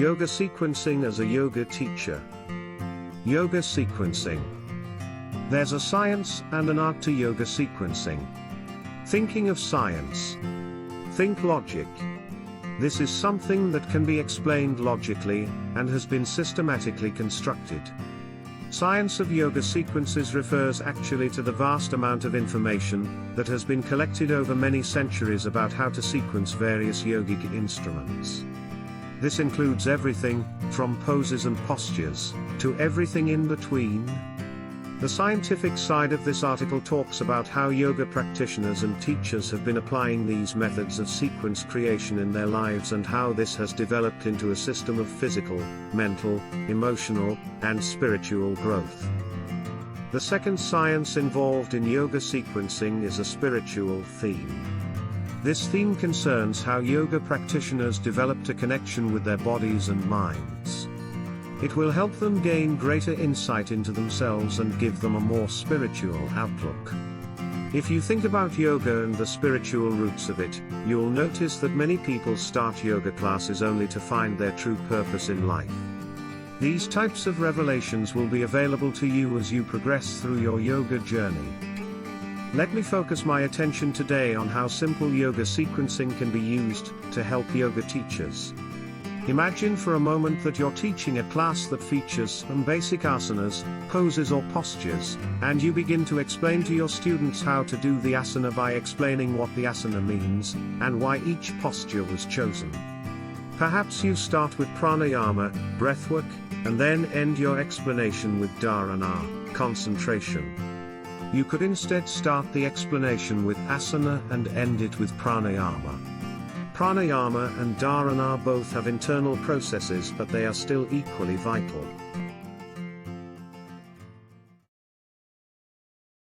Yoga sequencing as a yoga teacher. Yoga sequencing. There's a science and an art to yoga sequencing. Thinking of science. Think logic. This is something that can be explained logically, and has been systematically constructed. Science of yoga sequences refers actually to the vast amount of information that has been collected over many centuries about how to sequence various yogic instruments. This includes everything, from poses and postures, to everything in between. The scientific side of this article talks about how yoga practitioners and teachers have been applying these methods of sequence creation in their lives and how this has developed into a system of physical, mental, emotional, and spiritual growth. The second science involved in yoga sequencing is a spiritual theme. This theme concerns how yoga practitioners developed a connection with their bodies and minds. It will help them gain greater insight into themselves and give them a more spiritual outlook. If you think about yoga and the spiritual roots of it, you'll notice that many people start yoga classes only to find their true purpose in life. These types of revelations will be available to you as you progress through your yoga journey. Let me focus my attention today on how simple yoga sequencing can be used to help yoga teachers. Imagine for a moment that you're teaching a class that features some basic asanas, poses or postures, and you begin to explain to your students how to do the asana by explaining what the asana means, and why each posture was chosen. Perhaps you start with pranayama, breathwork, and then end your explanation with dharana, concentration. You could instead start the explanation with asana and end it with pranayama. Pranayama and dharana both have internal processes, but they are still equally vital.